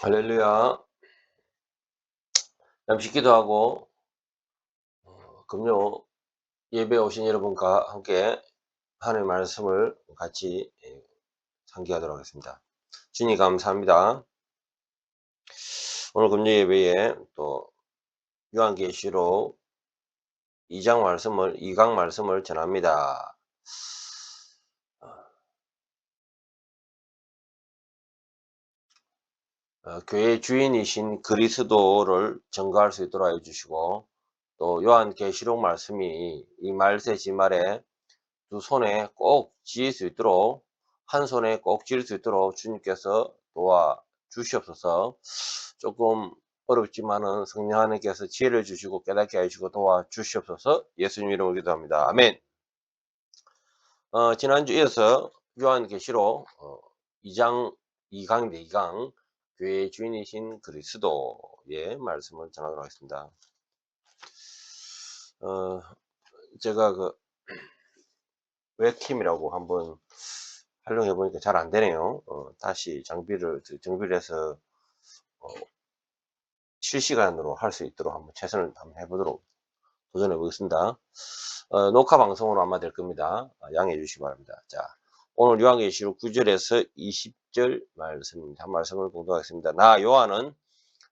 할렐루야. 잠시 기도하고 금요 예배 오신 여러분과 함께 하나님의 말씀을 같이 상기하도록 하겠습니다. 주님 감사합니다. 오늘 금요 예배에 또 요한계시록 2강 말씀을 전합니다. 교회의 주인이신 그리스도를 증거할 수 있도록 해주시고, 또 요한계시록 말씀이 이 말세지말에 두 손에 꼭 쥐을 수 있도록, 한 손에 꼭 쥐을 수 있도록 주님께서 도와 주시옵소서. 조금 어렵지만은 성령 하나님께서 지혜를 주시고 깨닫게 해주시고 도와 주시옵소서. 예수님 이름으로 기도합니다. 아멘. 지난주 이어서 요한계시록 2장 2강인데 2강 교회의 주인이신 그리스도의 말씀을 전하도록 하겠습니다. 제가 웹캠이라고 한번 활용해 보니까 잘 안 되네요. 다시 정비를 해서 실시간으로 할 수 있도록 한번 최선을 한번 해보도록 도전해 보겠습니다. 녹화 방송으로 아마 될 겁니다. 양해해 주시기 바랍니다. 자, 오늘 요한계시록 9절에서 20절 말씀입니다. 한 말씀을 공독하겠습니다. 나 요한은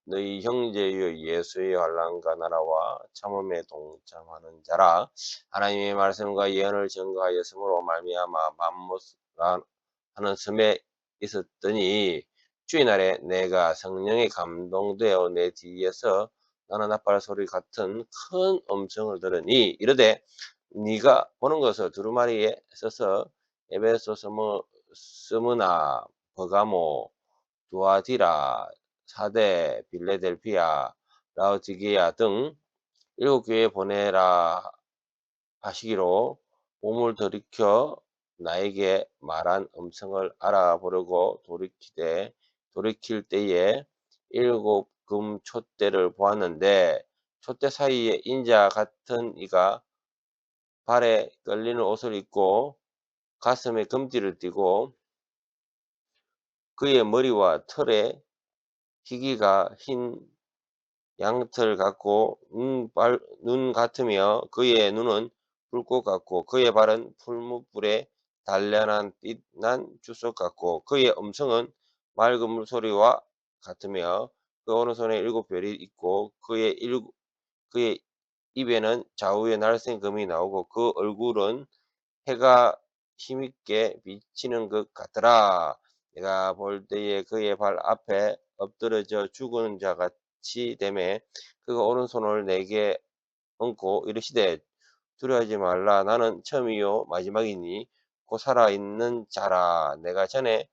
너희 형제의 예수의 환난과 나라와 참음에 동참하는 자라. 하나님의 말씀과 예언을 증거하였으므로 말미암아 맘못가 하는 섬에 있었더니 주의 날에 내가 성령에 감동되어 내 뒤에서 나는 나팔 소리 같은 큰 음성을 들으니 이르되 네가 보는 것을 두루마리에 써서 에베소 스무나 버가모 두아디라 사대 빌레델피아 라오디게아 등 일곱 교회에 보내라 하시기로 몸을 돌이켜 나에게 말한 음성을 알아보려고 돌이킬 때에 일곱 금 촛대를 보았는데 촛대 사이에 인자 같은 이가 발에 끌리는 옷을 입고 가슴에 금띠를 띠고 그의 머리와 털에 희기가 흰 양털 같고 눈 같으며 그의 눈은 불꽃 같고 그의 발은 풀무불에 단련한 빛난 주석 같고 그의 음성은 맑은 물소리와 같으며 그 오른손에 일곱 별이 있고 그의 입에는 좌우에 날쌘 금이 나오고 그 얼굴은 해가 힘있게 비치는 것 같더라. 내가 볼 때에 그의 발 앞에 엎드러져 죽은 자 같이 되매 그가 오른손을 내게 얹고 이르시되 두려워하지 말라. 나는 처음이요 마지막이니 곧 살아있는 자라. 내가 전에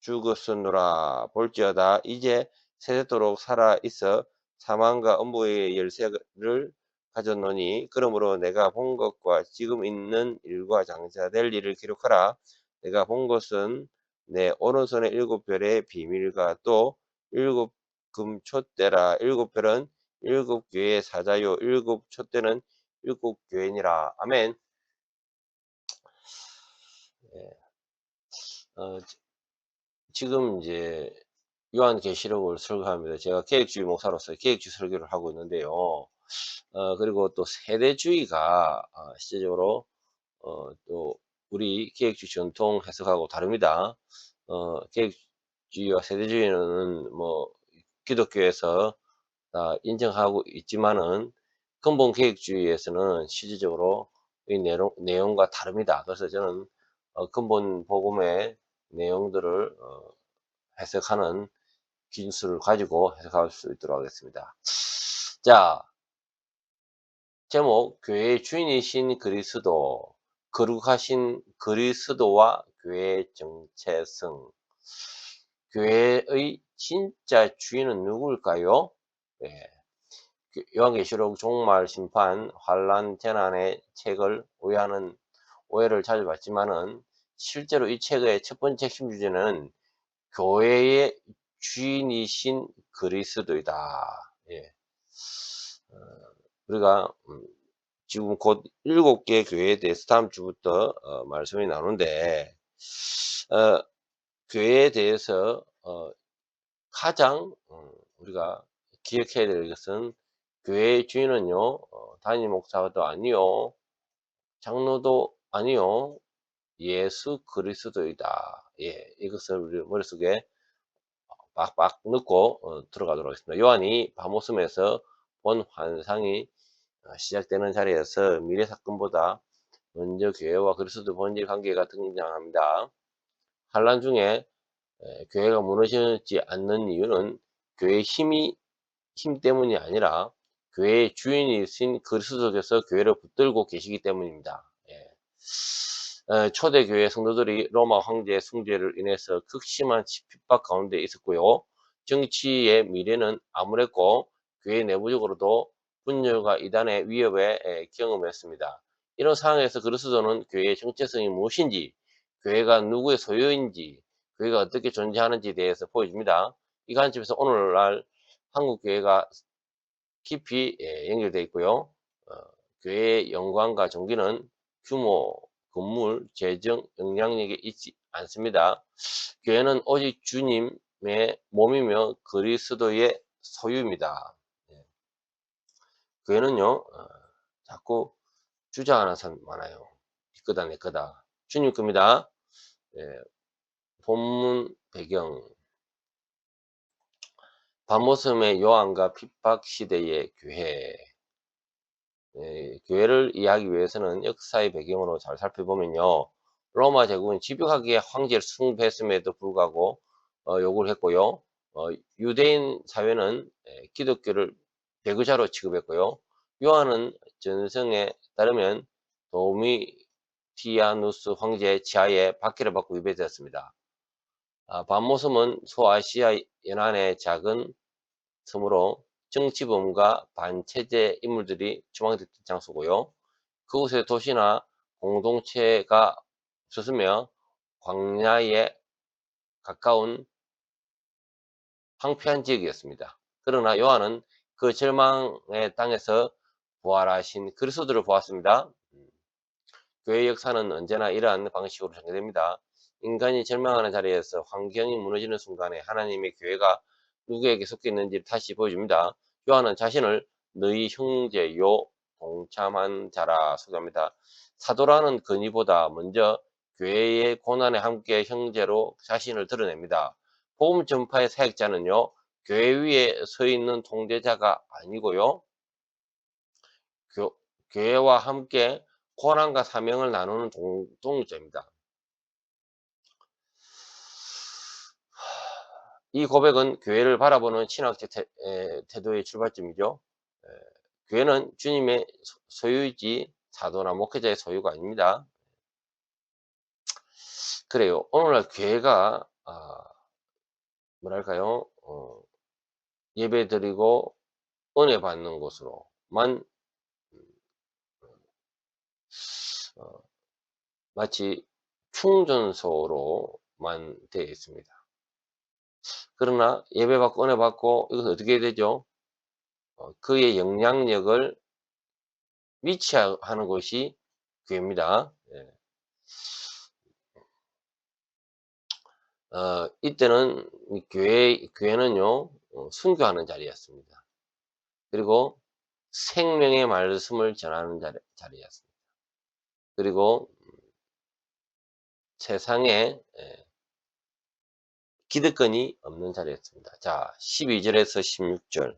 죽었으노라. 볼지어다 이제 세세토록 살아있어 사망과 음부의 열쇠를 가졌노니 그러므로 내가 본 것과 지금 있는 일과 장사될 일을 기록하라. 내가 본 것은 내 오른손의 일곱 별의 비밀과 또 일곱 금 촛대라. 일곱 별은 일곱 교회의 사자요 일곱 촛대는 일곱 교회니라. 아멘. 예. 지금 이제 요한계시록을 설교합니다. 제가 계획주의 목사로서 계획주의 설교를 하고 있는데요. 그리고 또 세대주의가 실제적으로 또 우리 계획주의 전통 해석하고 다릅니다. 계획주의와 세대주의는 뭐 기독교에서 다 인정하고 있지만은 근본 계획주의에서는 실질적으로 이 내용과 다릅니다. 그래서 저는 근본 복음의 내용들을 해석하는 기술을 가지고 해석할 수 있도록 하겠습니다. 자, 제목 교회의 주인이신 그리스도, 거룩하신 그리스도와 교회의 정체성. 교회의 진짜 주인은 누구일까요? 예. 요한계시록 종말 심판 환란 재난의 책을 오해를 자주 받지만은 실제로 이 책의 첫 번째 핵심 주제는 교회의 주인이신 그리스도이다. 예. 우리가 지금 곧 7개 교회에 대해서 다음 주부터 말씀이 나오는데 교회에 대해서 가장 우리가 기억해야 될 것은 교회의 주인은요 담임 목사도 아니요 장로도 아니요 예수 그리스도이다. 예, 이것을 우리 머릿속에 빡빡 넣고 들어가도록 하겠습니다. 요한이 밤옷음에서 본 환상이 시작되는 자리에서 미래 사건보다 먼저 교회와 그리스도 본질 관계가 등장합니다. 환란 중에 교회가 무너지지 않는 이유는 교회의 힘 때문이 아니라 교회의 주인이신 그리스도께서 교회를 붙들고 계시기 때문입니다. 예. 초대교회 성도들이 로마 황제의 숭배를 인해서 극심한 핍박 가운데 있었고요. 정치의 미래는 암울했고 교회 내부적으로도 분열과 이단의 위협에 경험했습니다. 이런 상황에서 그리스도는 교회의 정체성이 무엇인지, 교회가 누구의 소유인지, 교회가 어떻게 존재하는지에 대해서 보여줍니다. 이 관점에서 오늘날 한국 교회가 깊이 연결되어 있고요. 어, 교회의 영광과 존귀는 규모, 건물, 재정, 영향력에 있지 않습니다. 교회는 오직 주님의 몸이며 그리스도의 소유입니다. 예. 교회는요, 자꾸 주장하는 사람 많아요. 네 거다, 내 거다. 주님 겁니다. 예, 본문 배경. 밤모섬의 요한과 핍박 시대의 교회. 예, 교회를 이해하기 위해서는 역사의 배경으로 잘 살펴보면요. 로마 제국은 집요하게 황제를 숭배했음에도 불구하고 요구를 했고요. 유대인 사회는 기독교를 배교자로 취급했고요. 요한은 전성에 따르면 도미티아누스 황제의 지하에 박해를 받고 유배되었습니다. 밤모섬은 소아시아 연안의 작은 섬으로 정치범과 반체제 인물들이 추방됐던 장소고요. 그곳에 도시나 공동체가 없었으며 광야에 가까운 황폐한 지역이었습니다. 그러나 요한은 그 절망의 땅에서 부활하신 그리스도를 보았습니다. 교회의 역사는 언제나 이러한 방식으로 전개됩니다. 인간이 절망하는 자리에서 환경이 무너지는 순간에 하나님의 교회가 누구에게 속해 있는지를 다시 보여줍니다. 요한은 자신을 너희 형제요 동참한 자라 소개합니다. 사도라는 근위보다 먼저 교회의 고난에 함께 형제로 자신을 드러냅니다. 복음 전파의 사역자는요 교회 위에 서 있는 통제자가 아니고요 교회와 함께 고난과 사명을 나누는 동역자입니다. 이 고백은 교회를 바라보는 신학적 태도의 출발점이죠. 교회는 주님의 소유이지 사도나 목회자의 소유가 아닙니다. 그래요. 오늘날 교회가 뭐랄까요? 예배드리고 은혜 받는 곳으로만 마치 충전소로만 되어 있습니다. 그러나 예배받고 은혜 받고 이것은 어떻게 해야 되죠? 그의 영향력을 위치하는 곳이 교회입니다. 예. 이때는 교회는요 순교하는 자리였습니다. 그리고 생명의 말씀을 전하는 자리였습니다. 그리고 세상에 기득권이 없는 자리였습니다. 자, 12절에서 16절.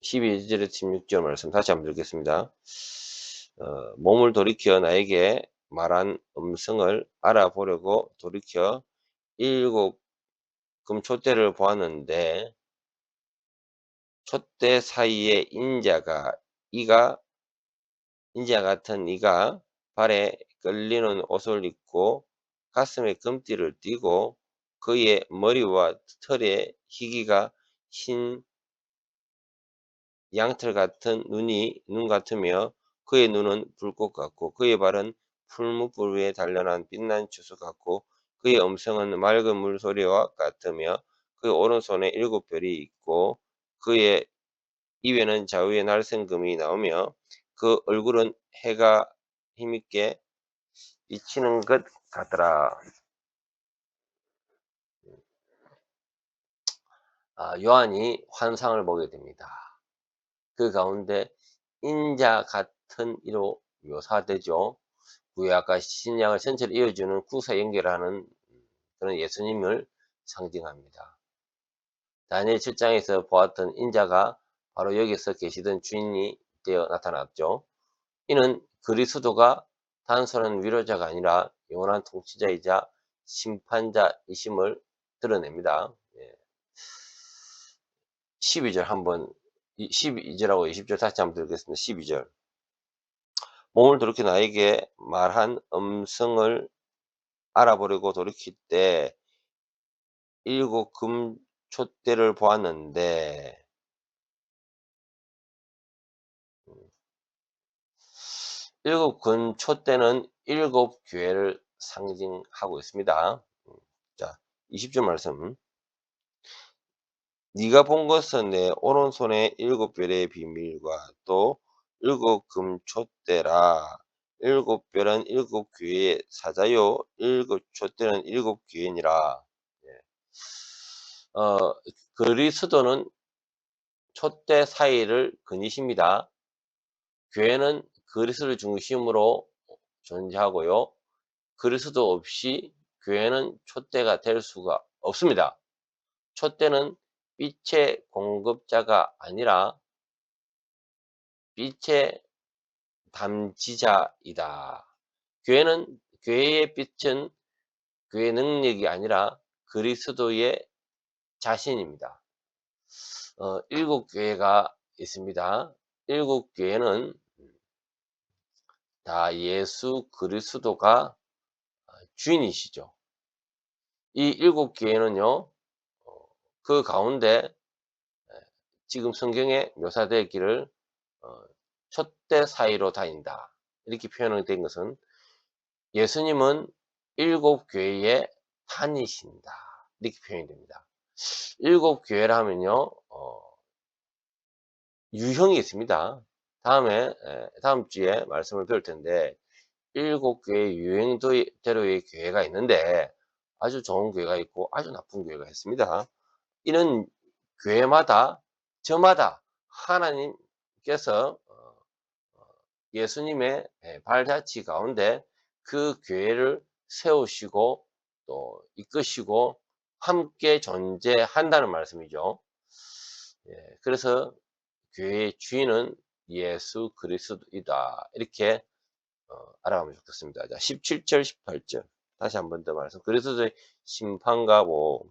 12절에서 16절 말씀 다시 한번 읽겠습니다. 몸을 돌이켜 나에게 말한 음성을 알아보려고 돌이켜 7 금촛대를 보았는데 촛대 사이에 인자 같은 이가 발에 끌리는 옷을 입고 가슴에 금띠를 띠고 그의 머리와 털에 희기가 흰 양털 같은 눈 같으며 그의 눈은 불꽃 같고 그의 발은 풀무불 위에 단련한 빛난 주스 같고 그의 음성은 맑은 물소리와 같으며 그의 오른손에 7별이 있고 그의 입에는 좌우에 날쌘금이 나오며 그 얼굴은 해가 힘있게 비치는 것 같더라. 요한이 환상을 보게 됩니다. 그 가운데 인자 같은 이로 묘사되죠. 구약과 신약을 전체를 이어주는 구사 연결하는 그런 예수님을 상징합니다. 다니엘 7장에서 보았던 인자가 바로 여기서 계시던 주인이 되어 나타났죠. 이는 그리스도가 단순한 위로자가 아니라 영원한 통치자이자 심판자이심을 드러냅니다. 12절 한번 12절하고 20절 다시 한번 들겠습니다. 12절 몸을 돌이켜 나에게 말한 음성을 알아보려고 돌이킬 때 일곱 금촛대를 보았는데 일곱 금촛대는 일곱 교회를 상징하고 있습니다. 자, 20절 말씀. 네가 본 것은 내 오른손의 일곱 별의 비밀과 또 일곱 금촛대라. 일곱 별은 일곱 교회의 사자요 일곱 촛대는 일곱 교회니라. 그리스도는 촛대 사이를 거니십니다. 교회는 그리스도를 중심으로 존재하고요. 그리스도 없이 교회는 촛대가 될 수가 없습니다. 촛대는 빛의 공급자가 아니라 빛의 담지자이다. 교회의 빛은 교회의 능력이 아니라 그리스도의 자신입니다. 일곱 교회가 있습니다. 일곱 교회는 다 예수 그리스도가 주인이시죠. 이 일곱 교회는요, 그 가운데 지금 성경에 묘사되기를 촛대 사이로 다닌다. 이렇게 표현이 된 것은 예수님은 일곱 교회에 다니신다. 이렇게 표현이 됩니다. 일곱 교회라 하면요, 유형이 있습니다. 다음 주에 말씀을 배울 텐데, 일곱 교회 유형대로의 교회가 있는데, 아주 좋은 교회가 있고, 아주 나쁜 교회가 있습니다. 이는 교회마다, 저마다 하나님께서 예수님의 발자취 가운데 그 교회를 세우시고 또 이끄시고 함께 존재한다는 말씀이죠. 그래서 교회의 주인은 예수 그리스도이다. 이렇게 알아가면 좋겠습니다. 자, 17절, 18절. 다시 한 번 더 말씀. 그리스도의 심판가고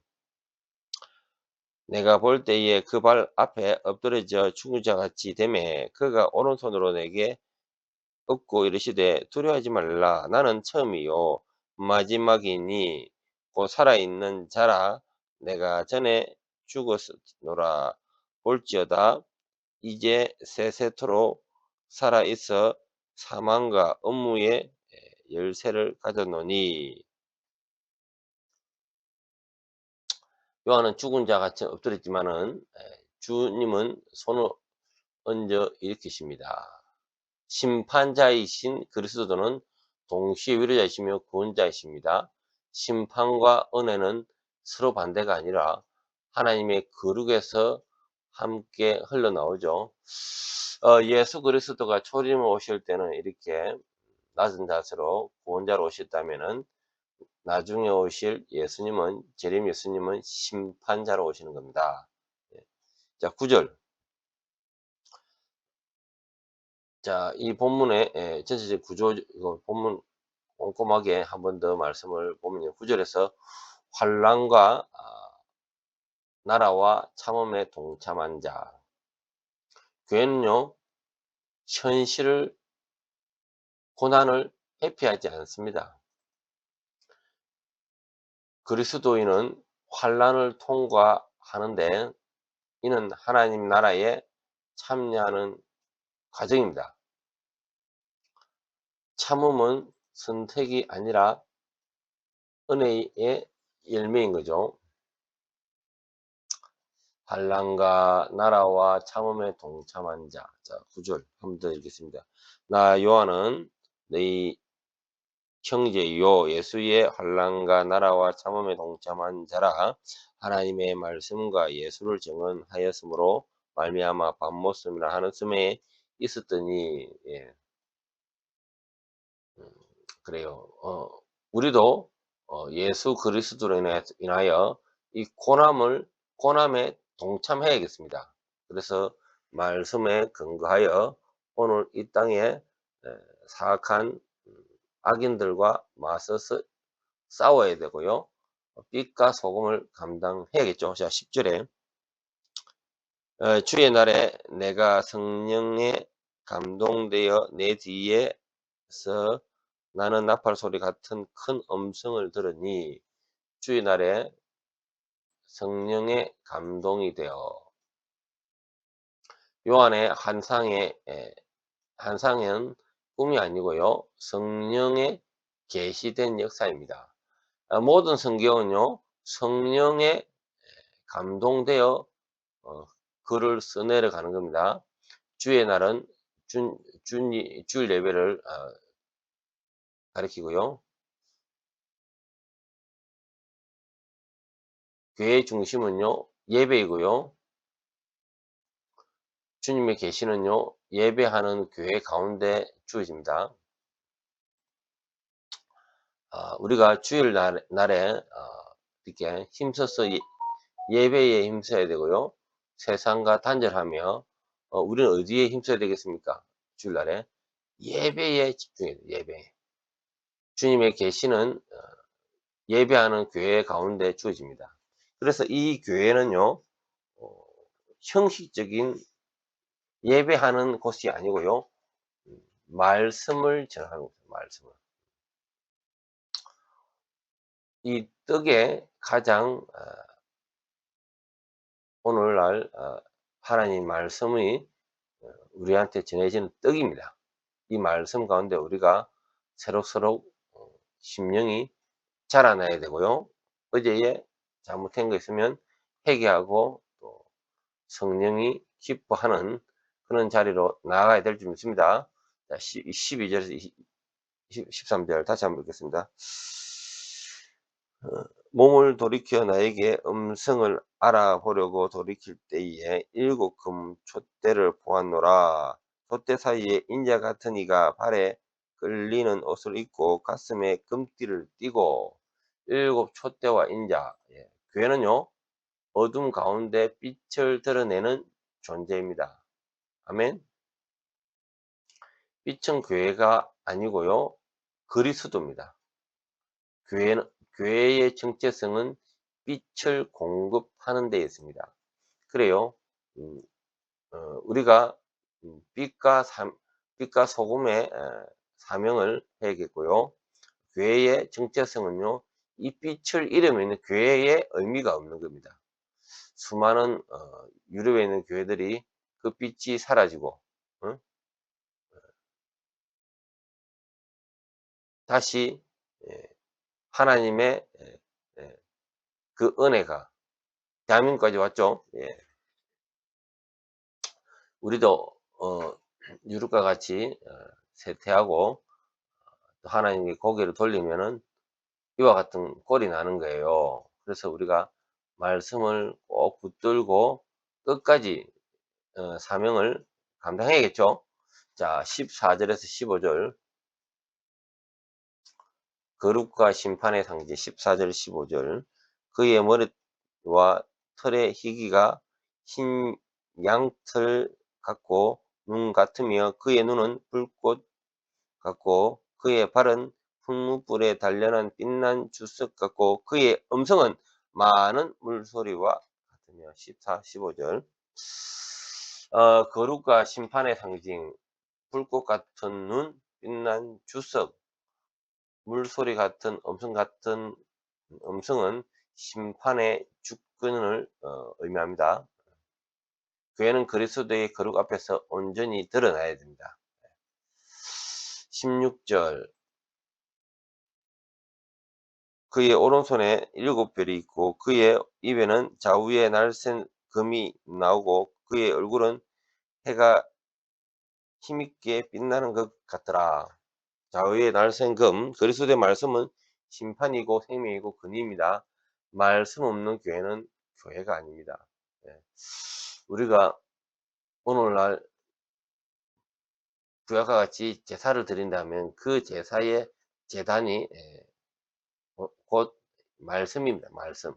내가 볼 때에 그 발 앞에 엎드러져 죽은 자 같이 되매 그가 오른손으로 내게 얻고 이르시되 두려워하지 말라. 나는 처음이요 마지막이니 곧 살아있는 자라. 내가 전에 죽었노라. 볼지어다 이제 세세토록 살아있어 사망과 업무의 열쇠를 가졌노니. 요한은 죽은 자 같이 엎드렸지만은 주님은 손을 얹어 일으키십니다. 심판자이신 그리스도는 동시에 위로자이시며 구원자이십니다. 심판과 은혜는 서로 반대가 아니라 하나님의 거룩에서 함께 흘러나오죠. 예수 그리스도가 초림에 오실 때는 이렇게 낮은 자세로 구원자로 오셨다면은 나중에 오실 예수님은, 재림 예수님은 심판자로 오시는 겁니다. 자, 9절. 자, 이 본문의 전체적 구조, 이거 본문 꼼꼼하게 한 번 더 말씀을 보면요. 9절에서 환난과 나라와 참음에 동참한 자. 교회는요, 현실을, 고난을 회피하지 않습니다. 그리스도인은 환난을 통과하는데 이는 하나님 나라에 참여하는 과정입니다. 참음은 선택이 아니라 은혜의 열매인 거죠. 환난과 나라와 참음에 동참한 자. 자, 9절 한번 더 읽겠습니다. 나 요한은 너희 형제요 예수의 환난과 나라와 참음에 동참한 자라. 하나님의 말씀과 예수를 증언하였으므로 말미암아 밤모습이라 하는 섬에 있었더니. 예. 음 그래요. 우리도 예수 그리스도로 인하여 이 고난에 동참해야겠습니다. 그래서 말씀에 근거하여 오늘 이 땅에 사악한 악인들과 맞서서 싸워야 되고요. 빛과 소금을 감당해야겠죠. 자, 10 절에 주의 날에 내가 성령에 감동되어 내 뒤에서 나는 나팔 소리 같은 큰 음성을 들으니. 주의 날에 성령의 감동이 되어. 요한의 환상은 꿈이 아니고요. 성령의 계시된 역사입니다. 모든 성경은요. 성령에 감동되어 글을 써내려 가는 겁니다. 주의 날은 주일 예배를 가리키고요. 교회의 중심은요. 예배이고요. 주님의 계시는요. 예배하는 교회 가운데 주어집니다. 우리가 주일 날에 이렇게 힘써서 예배에 힘써야 되고요. 세상과 단절하며 우리는 어디에 힘써야 되겠습니까? 주일날에 예배에 집중해야 돼요. 예배. 주님의 계시는 예배하는 교회 가운데 주어집니다. 그래서 이 교회는요. 어 형식적인 예배하는 곳이 아니고요. 말씀을 전하는 곳이에요. 말씀을. 이 떡에 가장 오늘날 하나님 말씀이 우리한테 전해지는 떡입니다. 이 말씀 가운데 우리가 새록새록 심령이 자라나야 되고요. 어제에 잘못한 거 있으면 회개하고 또 성령이 기뻐하는 그런 자리로 나아가야 될 줄 믿습니다. 자, 12절에서 13절 다시 한번 읽겠습니다. 몸을 돌이켜 나에게 음성을 알아보려고 돌이킬 때에 일곱 금 촛대를 보았노라. 촛대 사이에 인자 같은 이가 발에 끌리는 옷을 입고 가슴에 금띠를 띠고. 일곱 촛대와 인자. 예. 교회는요 어둠 가운데 빛을 드러내는 존재입니다. 아멘. 빛은 교회가 아니고요 그리스도입니다. 교회의 정체성은 빛을 공급하는 데 있습니다. 그래요. 음 우리가 빛과 소금의 사명을 해야겠고요. 교회의 정체성은요. 이 빛을 잃으면 교회에 의미가 없는 겁니다. 수많은 유럽에 있는 교회들이 그 빛이 사라지고 다시 예 하나님의 그 은혜가 대한민국까지 왔죠. 예. 우리도 유럽과 같이 쇠퇴하고 또 하나님께 고개를 돌리면은 이와 같은 꼴이 나는 거예요. 그래서 우리가 말씀을 꼭 붙들고 끝까지 사명을 감당해야겠죠. 자, 14절에서 15절. 거룩과 심판의 상징. 14절 15절. 그의 머리와 털의 희기가 흰 양털 같고 눈 같으며 그의 눈은 불꽃 같고 그의 발은 풀무불에 단련한 빛난 주석 같고 그의 음성은 많은 물소리와 같으며. 14, 15절. 거룩과 심판의 상징. 불꽃 같은 눈, 빛난 주석, 물소리 같은 음성 같은 음성은 심판의 주권을 의미합니다. 교회는 그리스도의 거룩 앞에서 온전히 드러나야 됩니다. 16절. 그의 오른손에 7별이 있고 그의 입에는 좌우에 날쌘 금이 나오고 그의 얼굴은 해가 힘있게 빛나는 것 같더라. 좌우의 날쌘 금. 그리스도의 말씀은 심판이고 생명이고 근위입니다. 말씀 없는 교회는 교회가 아닙니다. 예. 우리가 오늘날 구약과 같이 제사를 드린다면 그 제사의 제단이 곧 말씀입니다. 말씀.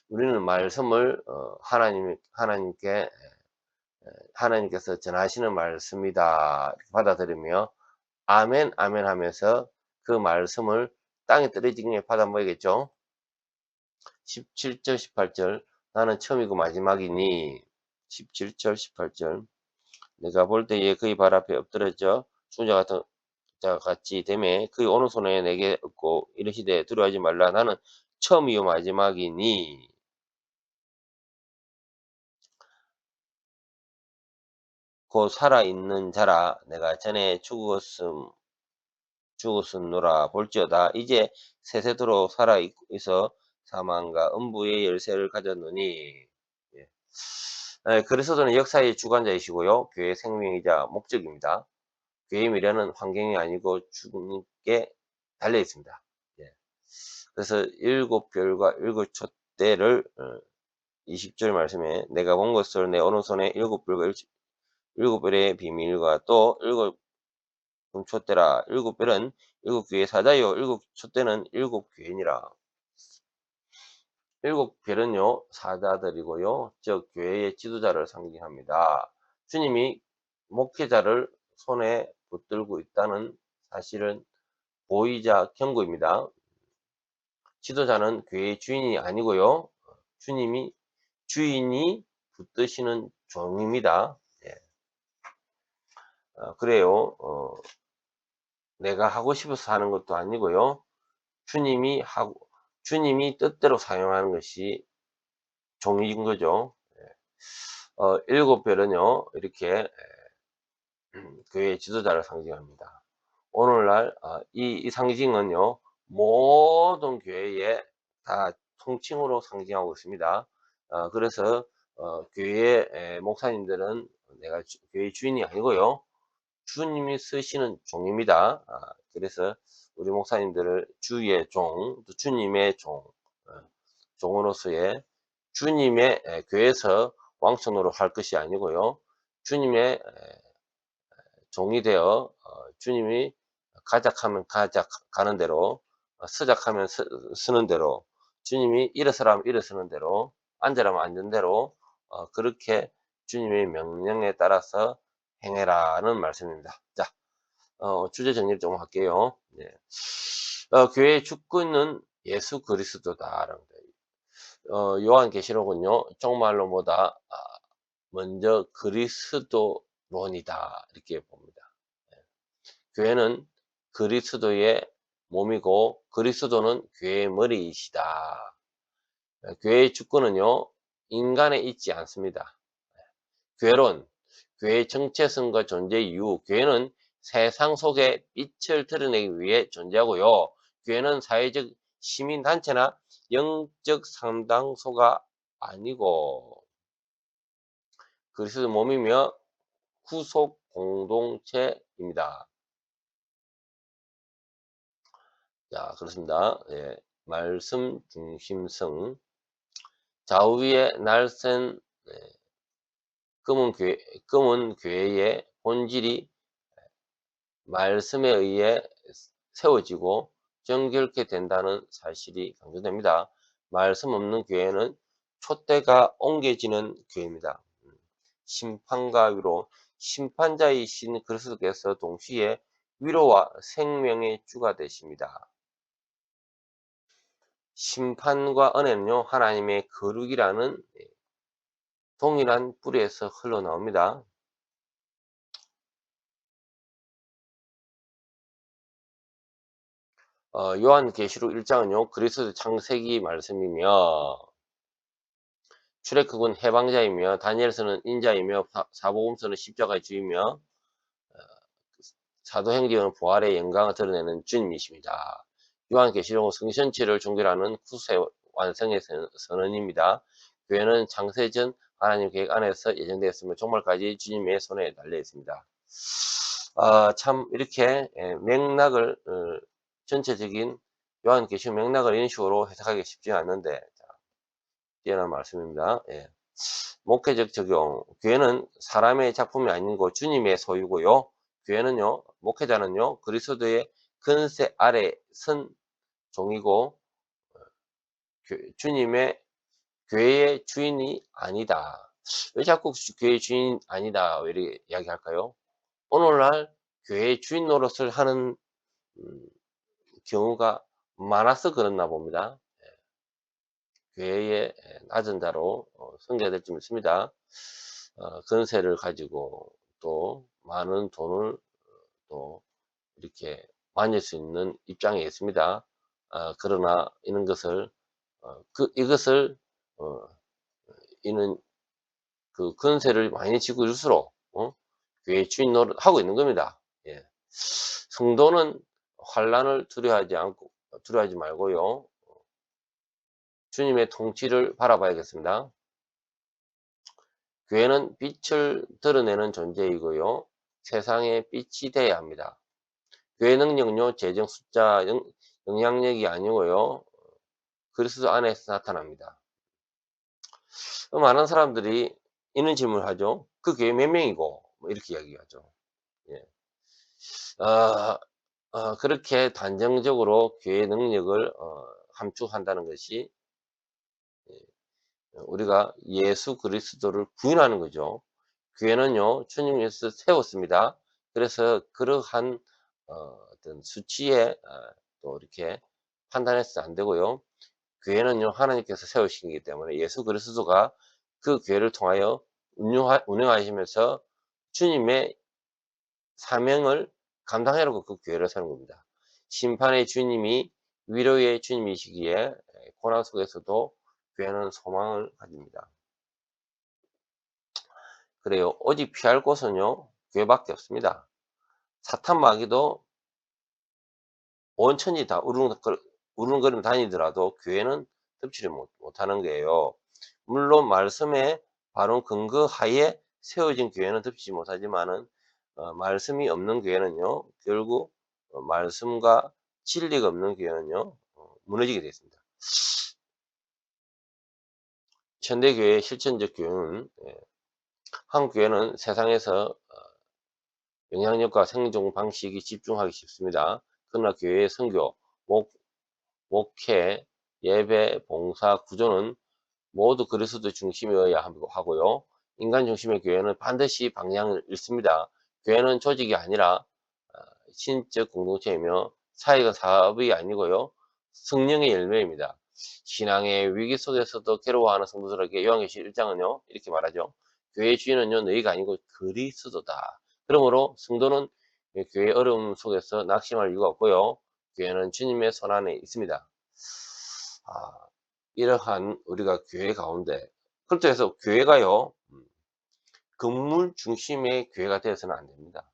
우리는 말씀을 하나님께 하나님께서 전하시는 말씀이다 이렇게 받아들이며 아멘 아멘 하면서 그 말씀을 땅에 떨어지기에 받아 먹야겠죠. 17절 18절 나는 처음이고 마지막이니 17절 18절 내가 볼 때에 그의 발 앞에 엎드려져 중자 같은 자 같이 되매 그의 오른손에 내게 얻고 이르시되 두려워하지 말라 나는 처음이요 마지막이니 곧 살아있는 자라 내가 전에 죽었음노라 볼지어다 이제 세세도록 살아 있어 사망과 음부의 열쇠를 가졌느니 예. 그리스도는 역사의 주관자이시고요 교회의 생명이자 목적입니다. 교회의 미래는 환경이 아니고 주님께 달려 있습니다. 예. 그래서 일곱 별과 일곱 촛대를 20절 말씀에 내가 본 것을 내 오른손에 일곱 별과 일곱 별의 비밀과 또 일곱 촛대라 일곱 별은 일곱 교회의 사자요 일곱 촛대는 일곱 교회니라. 일곱 별은요 사자들이고요 즉 교회의 지도자를 상징합니다. 주님이 목회자를 손에 붙들고 있다는 사실은 보이자 경고입니다. 지도자는 교회의 주인이 아니고요 주인이 붙드시는 종입니다. 예. 그래요 내가 하고 싶어서 하는 것도 아니고요 주님이 뜻대로 사용하는 것이 종인 거죠. 예. 일곱 별은요 이렇게 교회의 지도자를 상징합니다. 오늘날 이 상징은요 모든 교회에 다 통칭으로 상징하고 있습니다. 그래서 교회의 목사님들은 내가 교회 주인이 아니고요 주님이 쓰시는 종입니다. 그래서 우리 목사님들을 주의 종, 또 주님의 종으로서의 주님의 교회에서 왕초 노릇할 것이 아니고요 주님의 종이 되어 주님이 가작하면 가는 대로 서작하면 서는 대로 주님이 일어서라면 일어서는 대로 앉으라면 앉은 대로 그렇게 주님의 명령에 따라서 행해라는 말씀입니다. 자, 주제 정리를 좀 할게요. 네. 교회의 주권은 예수 그리스도다라는 거예요. 요한계시록은요 쪽말로보다 먼저 그리스도론이다 이렇게 봅니다. 교회는 그리스도의 몸이고 그리스도는 교회의 머리이시다. 교회의 주권은요 인간에 있지 않습니다. 교회론, 교회의 정체성과 존재 이유, 교회는 세상 속에 빛을 드러내기 위해 존재하고요. 교회는 사회적 시민단체나 영적 상당소가 아니고 그리스도 몸이며 후속 공동체입니다. 자, 그렇습니다. 예, 말씀 중심성. 좌우에 날쌘 검은 교회의 본질이 말씀에 의해 세워지고 정결케 된다는 사실이 강조됩니다. 말씀 없는 교회는 촛대가 옮겨지는 교회입니다. 심판과 위로, 심판자이신 그리스도께서 동시에 위로와 생명의 주가 되십니다. 심판과 은혜는요 하나님의 거룩이라는 동일한 뿌리에서 흘러나옵니다. 요한계시록 1장은요 그리스도 창세기 말씀이며 출애굽은 해방자이며 다니엘서는 인자이며 사복음서는 십자가의 주이며 사도행전은 부활의 영광을 드러내는 주님이십니다. 요한계시록은 성전체를 종결하는 구세 완성의 선언입니다. 교회는 창세전 하나님 계획 안에서 예정되었으며 종말까지 주님의 손에 달려 있습니다. 참 이렇게 맥락을 전체적인 요한계시록 맥락을 이런 식으로 해석하기 쉽지 않는데, 자, 뛰어난 말씀입니다. 예. 목회적 적용. 교회는 사람의 작품이 아니고 주님의 소유고요. 교회는요, 목회자는요, 그리스도의 근세 아래 선 종이고, 주님의 교회의 주인이 아니다. 왜 자꾸 교회의 주인 아니다, 왜 이렇게 이야기할까요? 오늘날 교회의 주인 노릇을 하는 음, 경우가 많아서 그렇나 봅니다. 교회의 낮은 자로 섬겨야 될 줄 믿습니다. 권세를 가지고 또 많은 돈을 또 이렇게 만질 수 있는 입장에 있습니다. 그러나 이런 것을 이것을 어 이는 그 권세를 많이 쥐고 있을수록 교회 주인 노릇 하고 있는 겁니다. 예. 성도는 환난을 두려워하지 말고요. 주님의 통치를 바라봐야겠습니다. 교회는 빛을 드러내는 존재이고요. 세상의 빛이 되어야 합니다. 교회 능력은요, 재정 숫자, 영향력이 아니고요. 그리스도 안에서 나타납니다. 많은 사람들이 이런 질문을 하죠. 그 교회 몇 명이고? 뭐 이렇게 이야기하죠. 예. 어, 그렇게 단정적으로 교회 능력을 함축한다는 것이 우리가 예수 그리스도를 부인하는 거죠. 교회는요, 주님께서 세웠습니다. 그래서 그러한 어떤 수치에 또 이렇게 판단해서 안 되고요. 교회는요, 하나님께서 세우신 거기 때문에 예수 그리스도가 그 교회를 통하여 운영하시면서 주님의 사명을 감당하려고 그 교회를 세우는 겁니다. 심판의 주님이 위로의 주님이시기에 고난 속에서도 교회는 소망을 가집니다. 그래요. 오직 피할 곳은요, 교회밖에 없습니다. 사탄 마귀도 온천히 다 우르릉거리며 다니더라도 교회는 덮지를 못하는 거예요. 물론 말씀에 바로 근거 하에 세워진 교회는 덮치지 못하지만은 말씀이 없는 교회는요, 결국 말씀과 진리가 없는 교회는요, 무너지게 되어 있습니다. 현대교회의 실천적 교회는 한국 교회는 세상에서 영향력과 생존 방식이 집중하기 쉽습니다. 그러나 교회의 선교, 목회, 예배, 봉사, 구조는 모두 그리스도 중심이어야 하고요. 인간 중심의 교회는 반드시 방향을 잃습니다. 교회는 조직이 아니라 신적 공동체이며 사회가 사업이 아니고요. 성령의 열매입니다. 신앙의 위기 속에서도 괴로워하는 성도들에게 요한계시록 1장은요. 이렇게 말하죠. 교회의 주인은요. 너희가 아니고 그리스도다. 그러므로 성도는 교회의 어려움 속에서 낙심할 이유가 없고요. 교회는 주님의 손안에 있습니다. 이러한 우리가 교회 가운데, 그렇다고 해서 교회가요, 건물 중심의 교회가 되어서는 안 됩니다.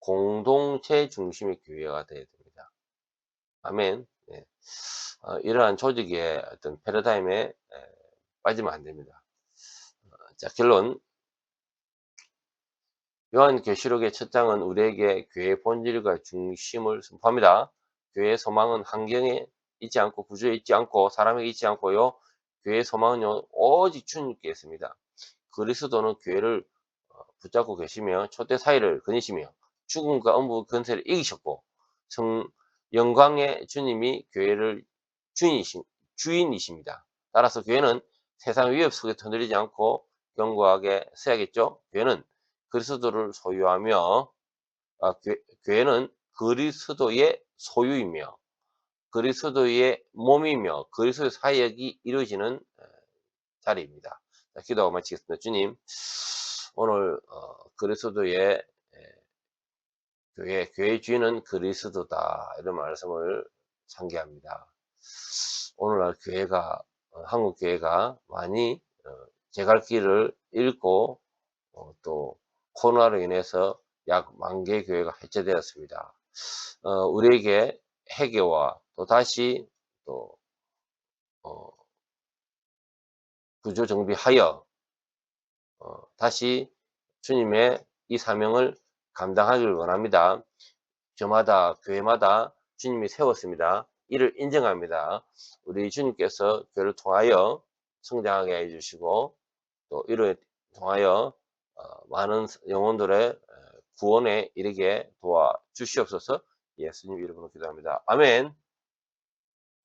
공동체 중심의 교회가 되어야 됩니다. 아멘. 예. 이러한 조직의 어떤 패러다임에 빠지면 안 됩니다. 자, 결론. 요한계시록의 첫 장은 우리에게 교회의 본질과 중심을 선포합니다. 교회의 소망은 환경에 있지 않고 구조에 있지 않고 사람에게 있지 않고요. 교회의 소망은요, 오직 주님께 있습니다. 그리스도는 교회를 붙잡고 계시며 초대 사회를 거니시며 죽음과 엄부 권세를 이기셨고 영광의 주님이 교회를 주인이십니다. 따라서 교회는 세상 위협 속에 흔들리지 않고 견고하게 서야겠죠. 교회는 그리스도를 소유하며 교회는 그리스도의 소유이며 그리스도의 몸이며 그리스도의 사역이 이루어지는 자리입니다. 자, 기도하고 마치겠습니다. 주님, 오늘 그리스도의 교회의 주인은 그리스도다, 이런 말씀을 상기합니다. 오늘날 교회가 한국 교회가 많이 제 갈 길을 잃고 또 코로나로 인해서 약 10,000개 교회가 해체되었습니다. 우리에게 회개와 또 다시 또 구조 정비하여 다시 주님의 이 사명을 감당하기를 원합니다. 저마다 교회마다 주님이 세웠습니다. 이를 인정합니다. 우리 주님께서 교회를 통하여 성장하게 해 주시고 또 이를 통하여 많은 영혼들의 구원에 이르게 도와 주시옵소서. 예수님 이름으로 기도합니다. 아멘.